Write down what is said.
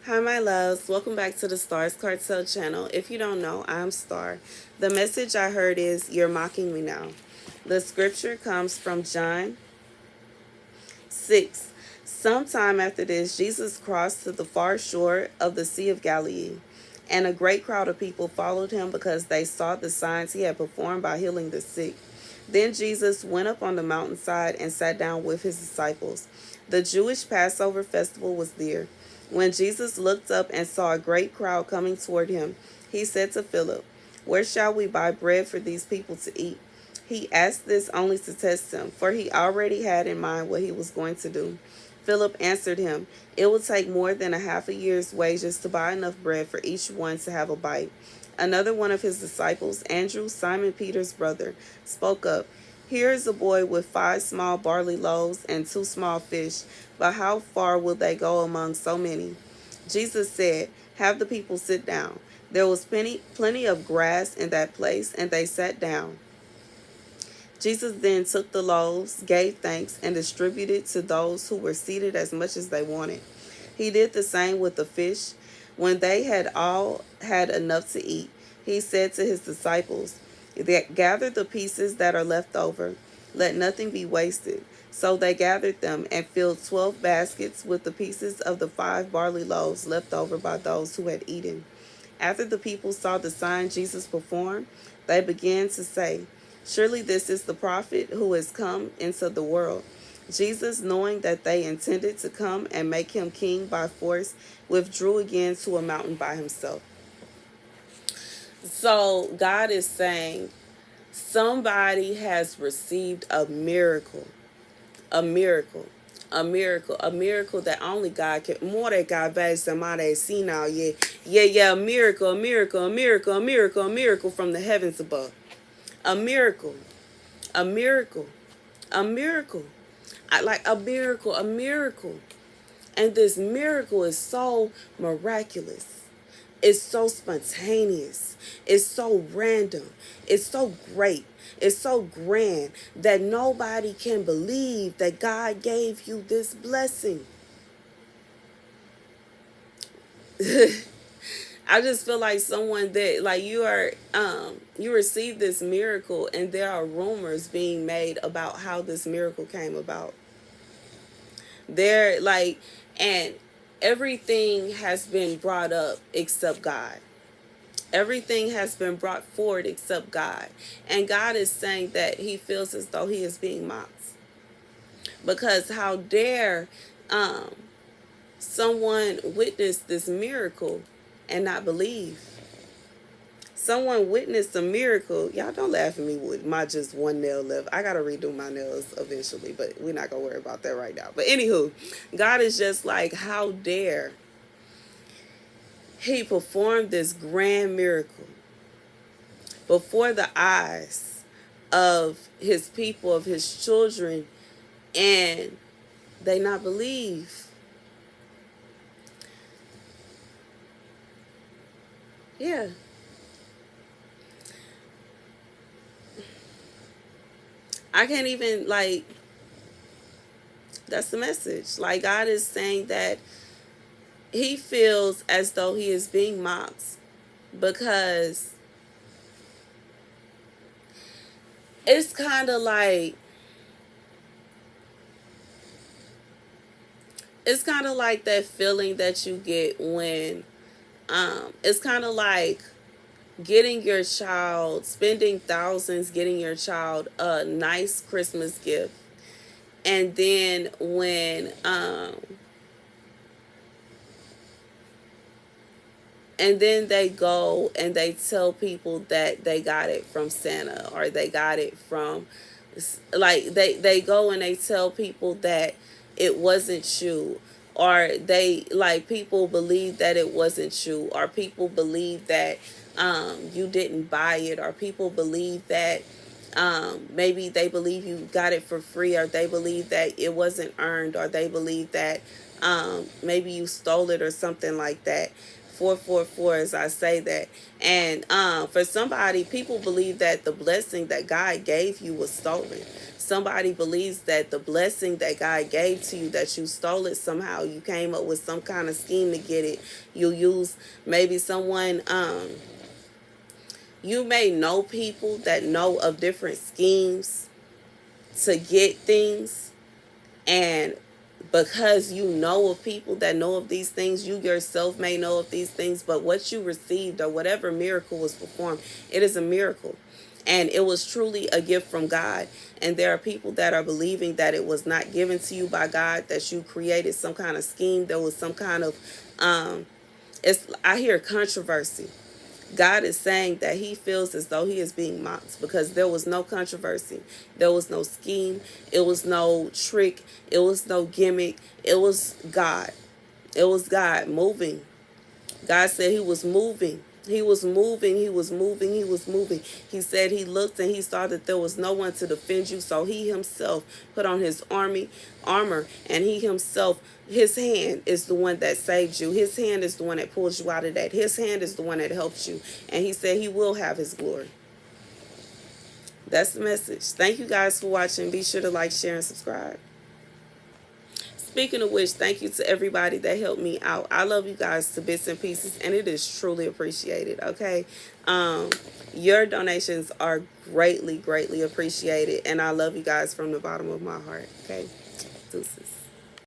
Hi, my loves. Welcome back to the Starscartel channel. If you don't know, I'm Star. The message I heard is, "You're mocking me now." The scripture comes from John 6. Sometime after this, Jesus crossed to the far shore of the Sea of Galilee, and a great crowd of people followed him because they saw the signs he had performed by healing the sick. Then Jesus went up on the mountainside and sat down with his disciples. The Jewish Passover festival was near. When Jesus looked up and saw a great crowd coming toward him, he said to Philip, "Where shall we buy bread for these people to eat?" He asked this only to test him, for he already had in mind what he was going to do. Philip answered him, "It will take more than a half a year's wages to buy enough bread for each one to have a bite." Another one of his disciples, Andrew, Simon Peter's brother, spoke up. "Here is a boy with 5 small barley loaves and 2 small fish, but how far will they go among so many?" Jesus said, "Have the people sit down." There was plenty of grass in that place, and they sat down. Jesus then took the loaves, gave thanks, and distributed to those who were seated as much as they wanted. He did the same with the fish. When they had all had enough to eat, he said to his disciples, "Gather the pieces that are left over. Let nothing be wasted." So they gathered them and filled 12 baskets with the pieces of the 5 barley loaves left over by those who had eaten. After the people saw the sign Jesus performed, they began to say, "Surely this is the prophet who has come into the world." Jesus, knowing that they intended to come and make him king by force, withdrew again to a mountain by himself. So God is saying somebody has received a miracle, a miracle, a miracle that only God can. More that God values somebody see now, yeah, a miracle, a miracle, a miracle, a miracle, a miracle from the heavens above. A miracle, a miracle, a miracle. I like a miracle, a miracle. And this miracle is so miraculous. It's so spontaneous. It's so random. It's so great. It's so grand that nobody can believe that God gave you this blessing. I just feel like someone that like you received this miracle, and there are rumors being made about how this miracle came about. There like and everything has been brought up except God. Everything has been brought forward except God. And God is saying that he feels as though he is being mocked. Because how dare um someone witness this miracle and not believe? Someone witnessed a miracle. Y'all don't laugh at me with my just one nail left. I gotta redo my nails eventually, but we're not gonna worry about that right now. But anywho, God is just like, how dare he performed this grand miracle before the eyes of his people, of his children, and they not believe. Yeah. I can't even like that's the message. Like God is saying that he feels as though he is being mocked because it's kind of like that feeling that you get when it's kind of like getting your child, spending thousands getting your child a nice Christmas gift, and then when and then they go and they tell people that they got it from Santa, or they got it from like they go and they tell people that it wasn't you, or they like people believe that it wasn't you, or people believe that you didn't buy it, or people believe that maybe they believe you got it for free, or they believe that it wasn't earned, or they believe that maybe you stole it or something like that. 444 as I say that. And for somebody, people believe that the blessing that God gave you was stolen. somebody believes that the blessing that God gave to you, that you stole it somehow, you came up with some kind of scheme to get it. You use maybe someone, you may know people that know of different schemes to get things, and because you know of people that know of these things, you yourself may know of these things, but what you received or whatever miracle was performed, it is a miracle. And it was truly a gift from God. And there are people that are believing that it was not given to you by God, that you created some kind of scheme. There was some kind of, I hear controversy. God is saying that he feels as though he is being mocked because there was no controversy. There was no scheme. It was no trick. It was no gimmick. It was God. It was God moving. God said he was moving. He was moving. He was moving. He was moving. He said he looked and he saw that there was no one to defend you. So he himself put on his armor, and he himself, his hand is the one that saved you. His hand is the one that pulled you out of that. His hand is the one that helped you. And he said he will have his glory. That's the message. Thank you guys for watching. Be sure to like, share, and subscribe. Speaking of which, thank you to everybody that helped me out. I love you guys to bits and pieces, and it is truly appreciated, okay? Your donations are greatly, greatly appreciated, and I love you guys from the bottom of my heart, okay? Deuces.